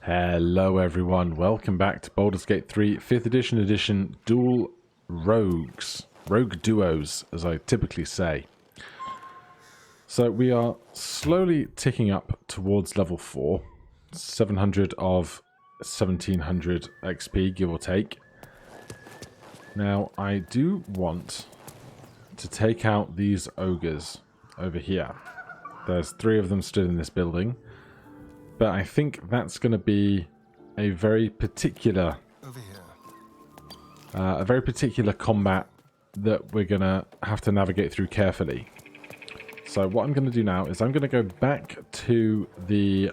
Hello everyone, welcome back to Baldur's Gate 3 5th edition Dual Rogues. Rogue Duos, as I typically say. So we are slowly ticking up towards level 4. 700 of 1700 XP, give or take. Now, I do want to take out these ogres over here. There's 3 of them stood in this building. But I think that's going to be a very particular combat that we're going to have to navigate through carefully. So what I'm going to do now is I'm going to go back to the,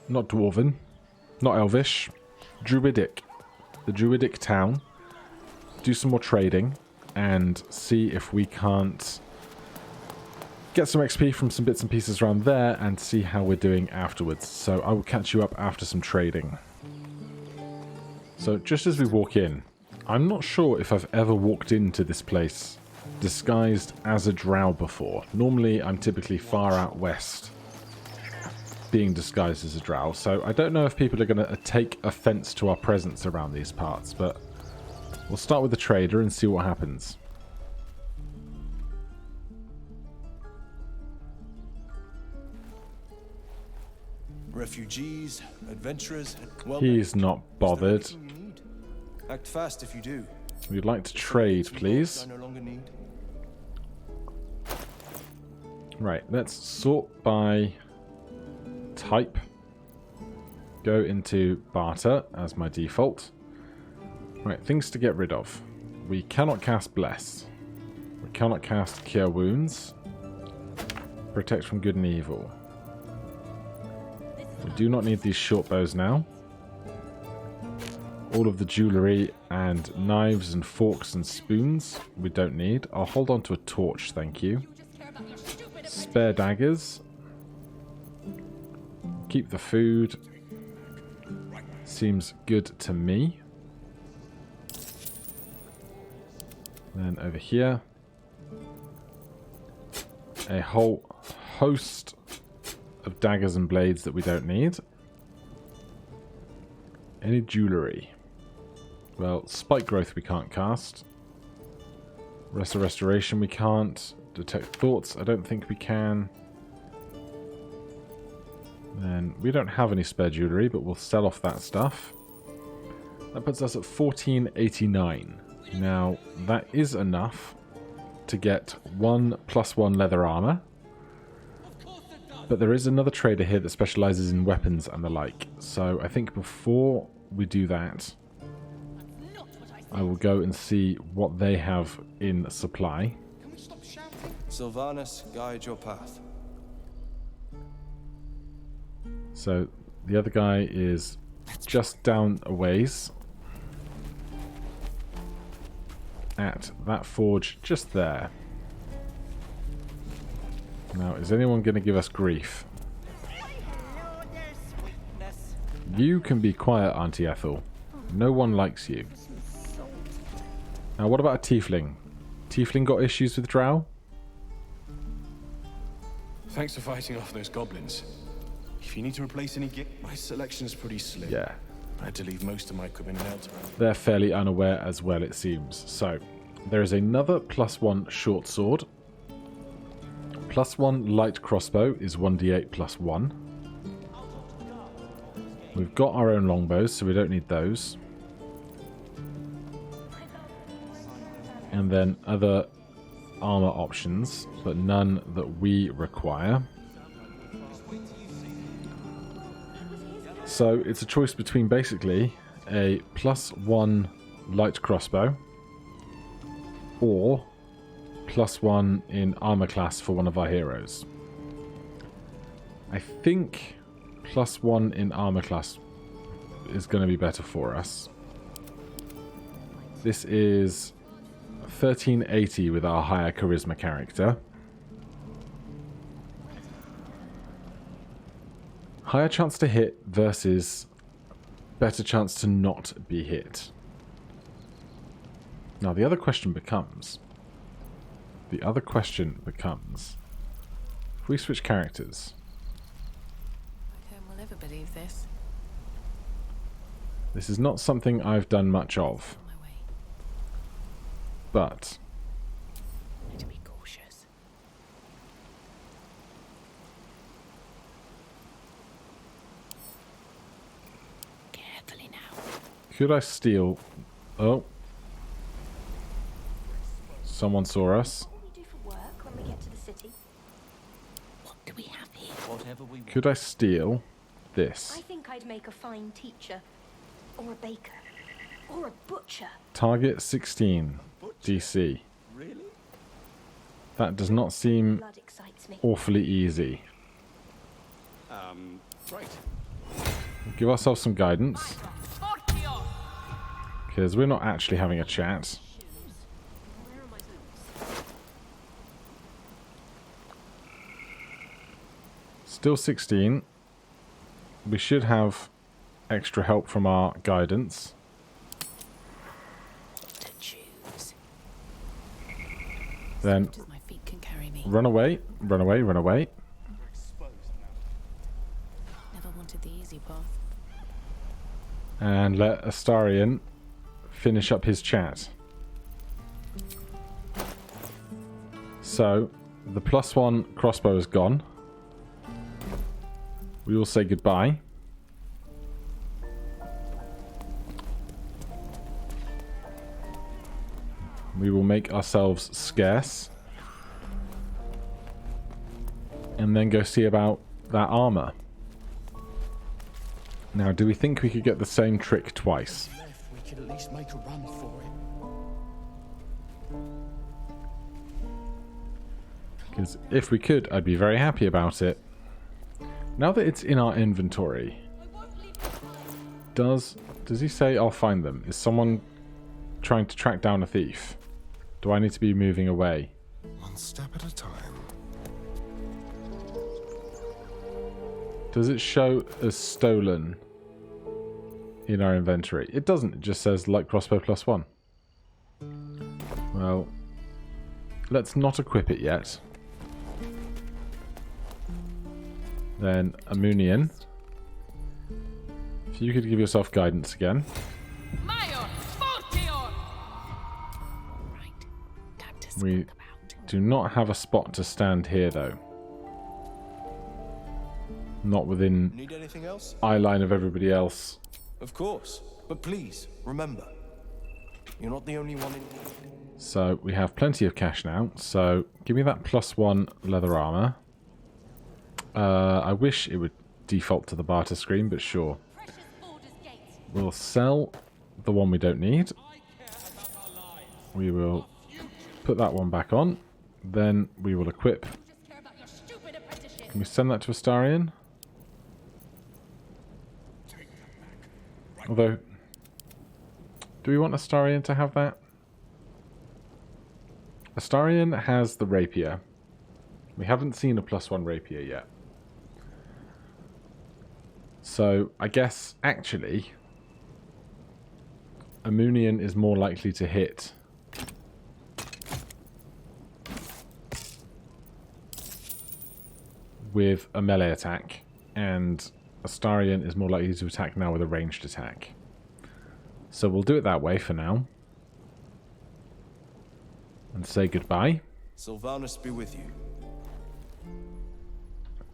not Dwarven, not Elvish, Druidic, the Druidic town, do some more trading and see if we can't get some XP from some bits and pieces around there and see how we're doing afterwards. So I will catch you up after some trading. So just as we walk in, I'm not sure if I've ever walked into this place disguised as a drow before. Normally I'm typically far out west being disguised as a drow, so I don't know if people are going to take offense to our presence around these parts, but we'll start with the trader and see what happens. Refugees, adventurers. Well, he's not bothered. Act fast if you do. We'd like to trade, please. I no longer need. Right, let's sort by type. Go into barter as my default. Right, things to get rid of. We cannot cast Bless. We cannot cast Cure Wounds. Protect from good and evil. We do not need these short bows now. All of the jewellery and knives and forks and spoons we don't need. I'll hold on to a torch, thank you. Spare daggers. Keep the food. Seems good to me. Then over here, a whole host of daggers and blades that we don't need. Any jewellery? Well, spike growth we can't cast. Restoration we can't. Detect thoughts I don't think we can. Then we don't have any spare jewellery, but we'll sell off that stuff. That puts us at 1489. Now, that is enough to get 1+1 leather armour. But there is another trader here that specialises in weapons and the like. So I think before we do that, I will go and see what they have in supply. Sylvanus, guide your path. So the other guy is just down a ways at that forge just there. Now, is anyone going to give us grief? You can be quiet, Auntie Ethel. No one likes you. Now, what about a tiefling? Tiefling got issues with drow? Thanks for fighting off those goblins. If you need to replace any gear, my selection is pretty slim. Yeah. I had to leave most of my equipment in Elter. They're fairly unaware as well, it seems. So, there is another +1 short sword. +1 light crossbow is 1d8 +1. We've got our own longbows, so we don't need those. And then other armor options, but none that we require. So it's a choice between basically a +1 light crossbow or +1 in armor class for one of our heroes. I think +1 in armor class is going to be better for us. This is 1380 with our higher charisma character. Higher chance to hit versus better chance to not be hit. Now the other question becomes, if we switch characters, I don't will ever believe this. This is not something I've done much of. On my way. But Need to be cautious. Carefully now. could I steal... Oh. Someone saw us. What will we do for work when we get to the city? What do we have here? Whatever we want. Could I steal this? I think I'd make a fine teacher, or a baker, or a butcher. Target 16. DC. Really? That does not seem Blood excites me. awfully easy. Right. Give ourselves some guidance. Because we're not actually having a chat. Where are my boots? Still 16. We should have extra help from our guidance. To choose. Then As my feet can carry me. run away, run away, run away. Never wanted the easy path. And let Astarion finish up his chat. So, the +1 crossbow is gone. We will say goodbye. We will make ourselves scarce. And then go see about that armor. Now, do we think we could get the same trick twice? Left, we could at least make a run for it. Because if we could, I'd be very happy about it. Now that it's in our inventory, does he say I'll find them? Is someone trying to track down a thief? Do I need to be moving away? One step at a time. Does it show as stolen in our inventory? It doesn't. It just says light crossbow +1. Well, let's not equip it yet. Then Amunian, if you could give yourself guidance again. Right. Time to We skulk about. do not have a spot to stand here though. Not within Need anything else? eye line of everybody else. Of course. But please, remember, you're not the only one in... So we have plenty of cash now. So give me that +1 leather armor. I wish it would default to the barter screen, but sure. We'll sell the one we don't need. We will put that one back on. Then we will equip. Can we send that to Astarion? Although, do we want Astarion to have that? Astarion has the rapier. We haven't seen a +1 rapier yet. So, I guess, actually, Amunian is more likely to hit with a melee attack, and Astarion is more likely to attack now with a ranged attack. So we'll do it that way for now. And say goodbye. Sylvanus be with you.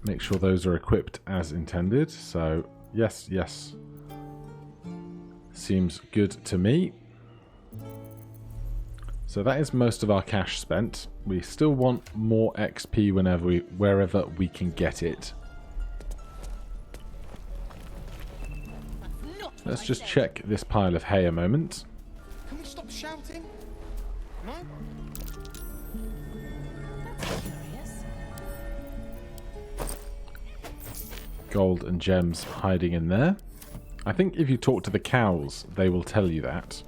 Make sure those are equipped as intended. So, yes, yes. Seems good to me. So that is most of our cash spent. We still want more XP wherever we can get it. Let's just check this pile of hay a moment. Can we stop shouting? No? Curious. Gold and gems hiding in there. I think if you talk to the cows, they will tell you that.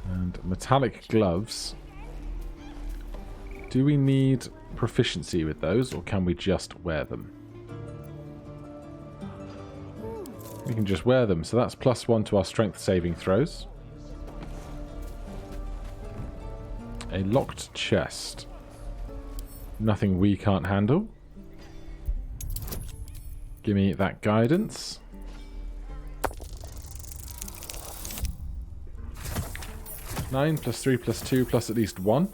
And metallic gloves. Do we need proficiency with those, or can we just wear them? We can just wear them, so that's +1 to our strength saving throws. A locked chest. Nothing we can't handle. Give me that guidance. Nine plus 3 plus 2 plus at least 1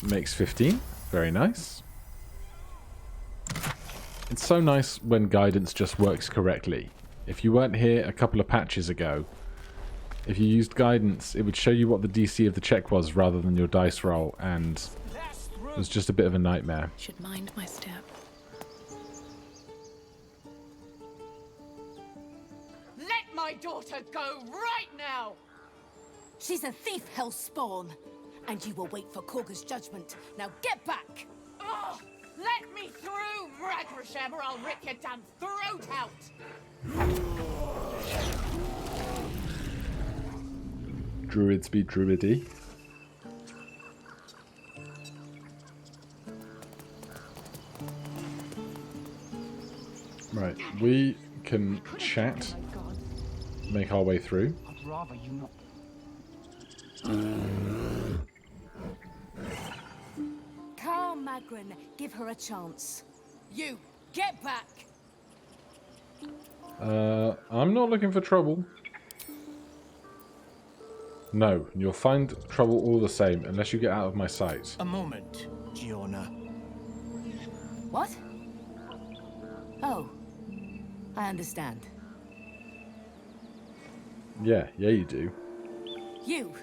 makes 15. Very nice. It's so nice when guidance just works correctly. If you weren't here a couple of patches ago, if you used guidance, it would show you what the DC of the check was rather than your dice roll, and it was just a bit of a nightmare. Should mind my step. Let my daughter go right now! She's a thief, hellspawn. And you will wait for Korga's judgment. Now get back! Oh, let me through, Ragrasham, or I'll rip your damn throat out! Druids be druidy. Right, we can chat, make our way through. I'd rather you not. Calm, Magrin. Give her a chance. You, get back! I'm not looking for trouble. No, you'll find trouble all the same, unless you get out of my sight. A moment, Giorna. What? Oh, I understand. Yeah, you do. You.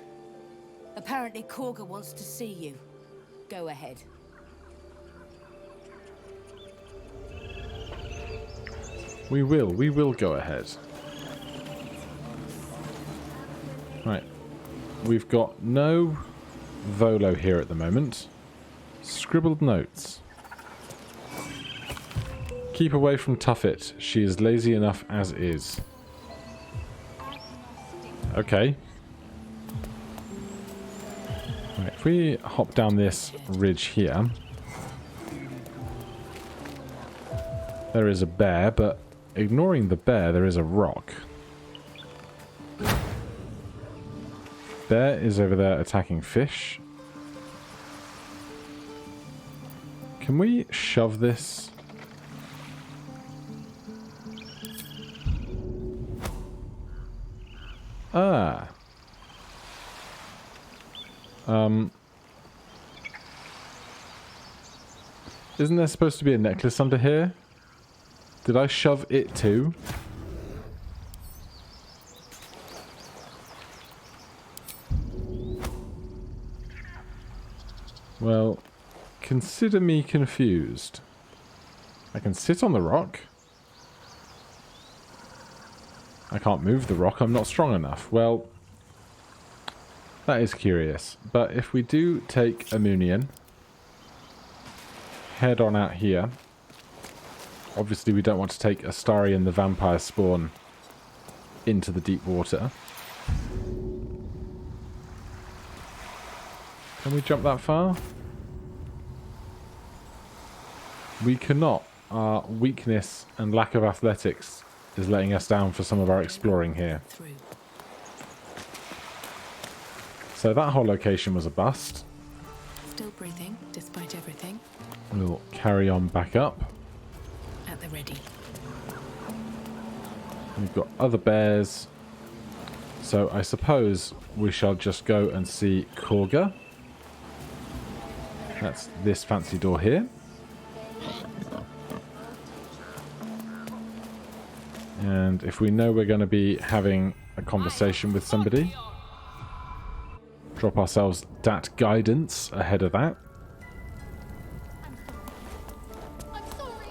Apparently Korga wants to see you. Go ahead. We will go ahead. Right. We've got no Volo here at the moment. Scribbled notes. Keep away from Tuffet. She is lazy enough as is. Okay. Right, if we hop down this ridge here, there is a bear, but ignoring the bear, there is a rock. Bear is over there attacking fish. Can we shove this? Ah. Isn't there supposed to be a necklace under here? Did I shove it too? Well, consider me confused. I can sit on the rock. I can't move the rock, I'm not strong enough. Well, that is curious. But if we do take a Moonian, head on out here. Obviously we don't want to take Astarion the vampire spawn into the deep water. Can we jump that far? We cannot. Our weakness and lack of athletics is letting us down for some of our exploring here. Through. So that whole location was a bust. Still breathing, despite everything. We'll carry on back up. At the ready. We've got other bears. So I suppose we shall just go and see Korga. That's this fancy door here. And if we know we're going to be having a conversation with somebody, drop ourselves that guidance ahead of that. I'm sorry.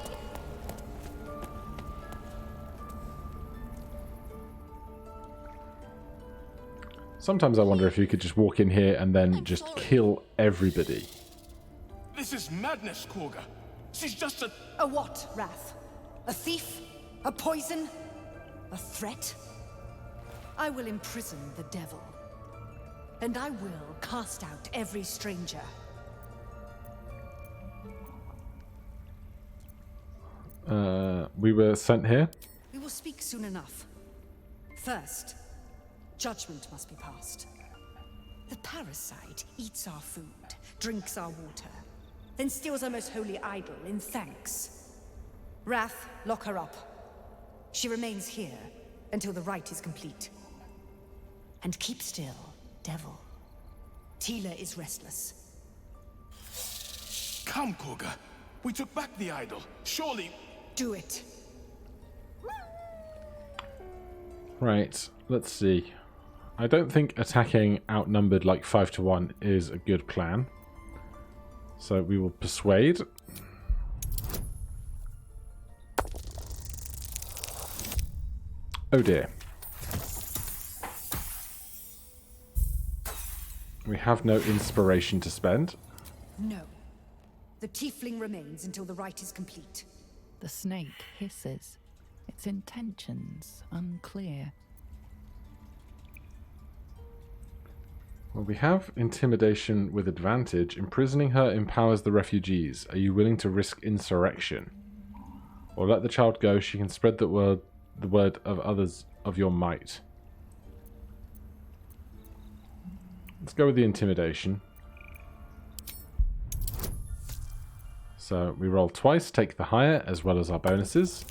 Sometimes I wonder if you could just walk in here and then just kill everybody. This is madness, Korga. She's just a... A what, Wrath? A thief? A poison? A threat? I will imprison the devil. And I will cast out every stranger. We were sent here. We will speak soon enough. First, judgment must be passed. The parasite eats our food, drinks our water, then steals our most holy idol in thanks. Wrath, lock her up. She remains here until the rite is complete. And keep still, devil. Tila is restless. Come, Korga. We took back the idol. Surely... Do it. Right, let's see. I don't think attacking outnumbered like 5 to 1 is a good plan. So we will persuade. Oh dear. We have no inspiration to spend. No. The tiefling remains until the rite is complete. The snake hisses. Its intentions unclear. Well, we have intimidation with advantage. Imprisoning her empowers the refugees. Are you willing to risk insurrection? Or let the child go. She can spread the word of others of your might. Let's go with the intimidation. So we roll twice, take the higher as well as our bonuses.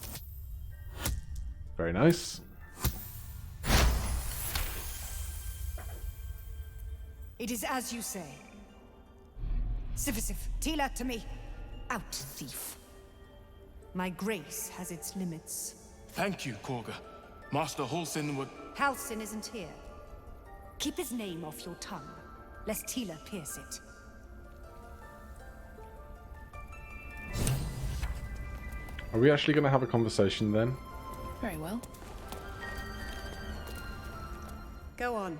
Very nice. It is as you say. Sifisif, Tila to me. Out, thief. My grace has its limits. Thank you, Korga. Master Halsin would... Halsin isn't here. Keep his name off your tongue, lest Tila pierce it. Are we actually going to have a conversation then? Very well. Go on.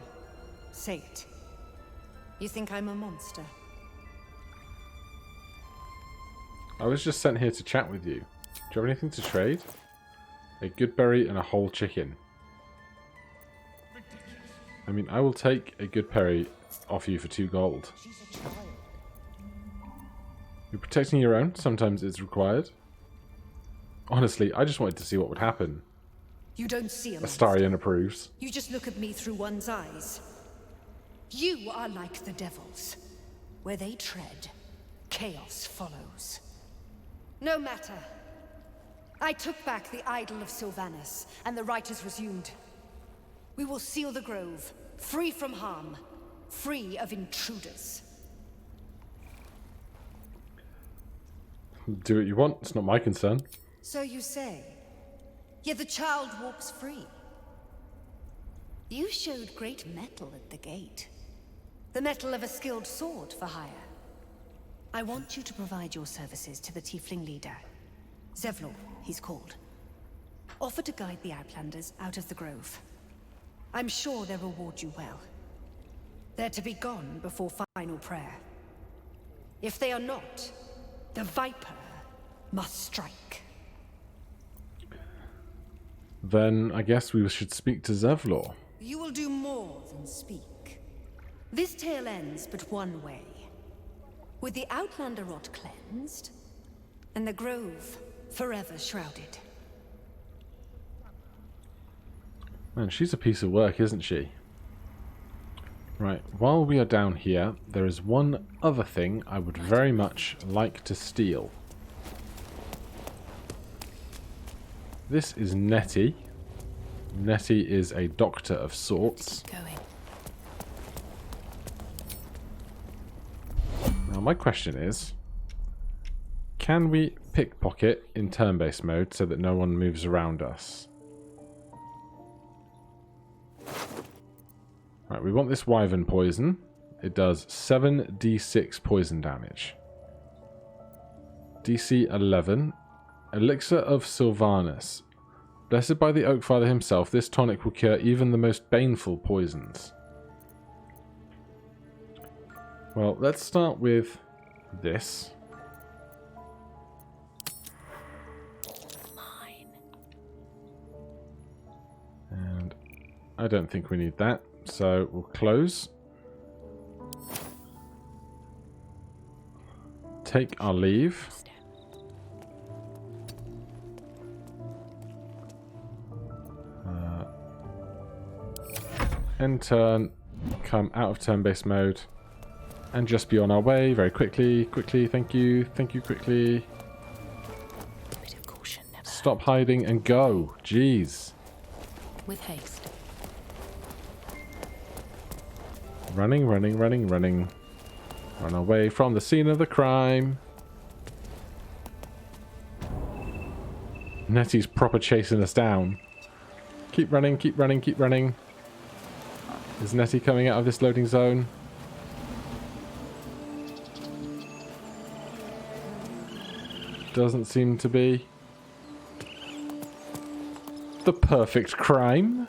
Say it. You think I'm a monster? I was just sent here to chat with you. Do you have anything to trade? A good berry and a whole chicken. I mean, I will take a good berry off you for 2 gold. You're protecting your own. Sometimes it's required. Honestly, I just wanted to see what would happen. You don't see a monster. Astarion approves. You just look at me through one's eyes. You are like the devils. Where they tread, chaos follows. No matter. I took back the idol of Sylvanas, and the rite is resumed. We will seal the grove, free from harm, free of intruders. Do what you want. It's not my concern. So you say. Yet the child walks free. You showed great mettle at the gate. The mettle of a skilled sword for hire. I want you to provide your services to the tiefling leader. Zevlor, he's called. Offer to guide the Outlanders out of the grove. I'm sure they'll reward you well. They're to be gone before final prayer. If they are not, the Viper must strike. Then I guess we should speak to Zevlor. You will do more than speak. This tale ends but one way. With the Outlander rot cleansed, and the grove forever shrouded. Man, she's a piece of work, isn't she? Right, while we are down here, there is one other thing I would very much like to steal. This is Nettie. Nettie is a doctor of sorts. Going. Now my question is, can we pickpocket in turn-based mode so that no one moves around us? Right, we want this wyvern poison. It does 7d6 poison damage. DC 11. Elixir of Sylvanas. Blessed by the Oak Father himself, this tonic will cure even the most baneful poisons. Well, let's start with this. And I don't think we need that, so we'll close. Take our leave. End turn, come out of turn-based mode, and just be on our way very quickly. Quickly, thank you, quickly. A bit of caution never hurts. Stop hiding and go. Jeez. With haste. Running, running, running, running. Run away from the scene of the crime. Nettie's proper chasing us down. Keep running, keep running, keep running. Is Nettie coming out of this loading zone? Doesn't seem to be. The perfect crime.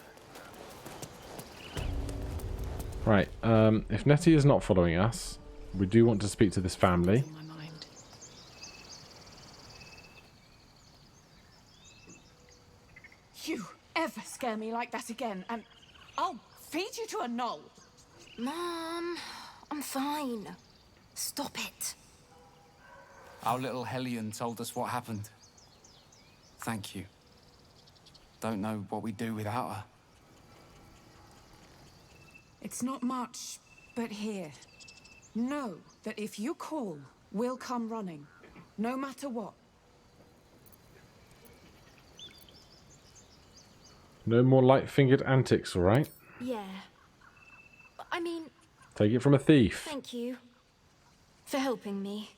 Right, if Nettie is not following us, we do want to speak to this family. On my mind. You ever scare me like that again, and I'll feed you to a knoll. Mom, I'm fine. Stop it. Our little Hellion told us what happened. Thank you. Don't know what we'd do without her. It's not much, but here. Know that if you call, we'll come running. No matter what. No more light-fingered antics, alright? Yeah. I mean, Take it from a thief. thank you for helping me.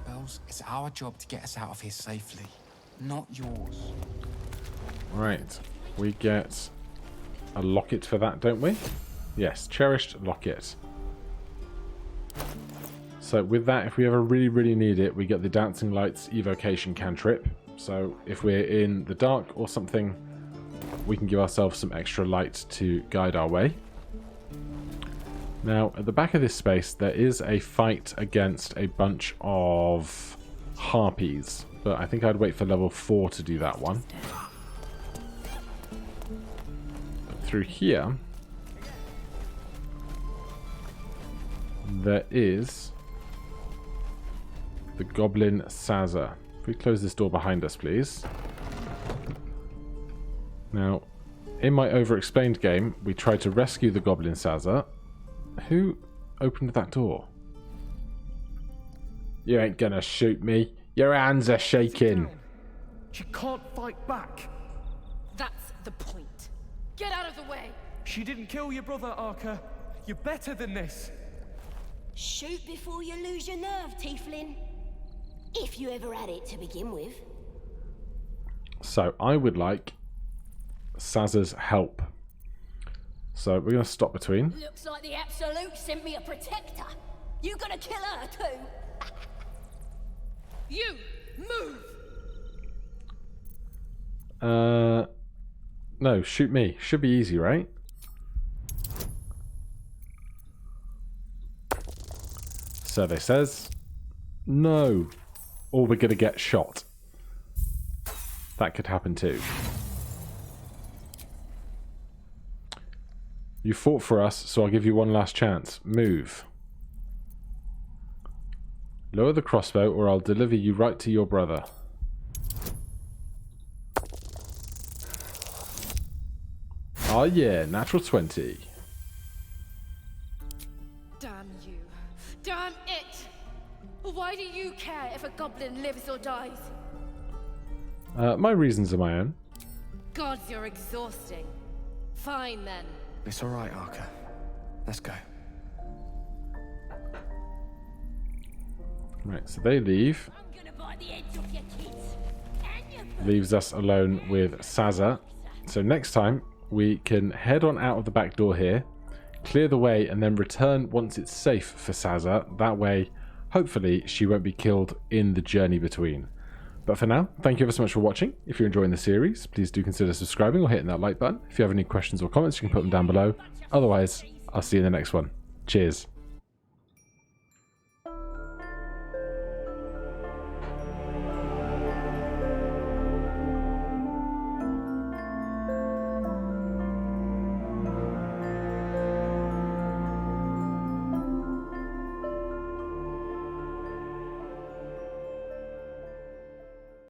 Bells, it's our job to get us out of here safely, not yours. Right. We get a locket for that, don't we? Yes, cherished locket. So with that, if we ever really, really need it, we get the Dancing Lights evocation cantrip. So if we're in the dark or something, we can give ourselves some extra light to guide our way. Now, at the back of this space, there is a fight against a bunch of harpies. But I think I'd wait for level 4 to do that one. Through here, there is the Goblin Sazza. If we close this door behind us, please. Now, in my over-explained game, we tried to rescue the Goblin Sazza. Who opened that door? You ain't gonna shoot me. Your hands are shaking. She can't fight back. That's the point. Get out of the way! She didn't kill your brother, Arca. You're better than this. Shoot before you lose your nerve, Tiefling. If you ever had it to begin with. So, I would like Sazza's help. So, we're going to stop between. Looks like the Absolute sent me a protector. You gonna kill her too? You! Move! No, shoot me. Should be easy, right? Survey says no. Or we're going to get shot. That could happen too. You fought for us, so I'll give you one last chance. Move. Lower the crossbow or I'll deliver you right to your brother. Oh yeah, natural 20. Damn you. Damn it! Why do you care if a goblin lives or dies? My reasons are my own. Gods, you're exhausting. Fine then. It's all right, Arca. Let's go. Right, so they leave. I'm gonna bite the heads off your kids. And your Leaves us alone with Sazza. So next time, we can head on out of the back door here, clear the way, and then return once it's safe for Sazza. That way, hopefully, she won't be killed in the journey between. But for now, thank you ever so much for watching. If you're enjoying the series, please do consider subscribing or hitting that like button. If you have any questions or comments, you can put them down below. Otherwise, I'll see you in the next one. Cheers.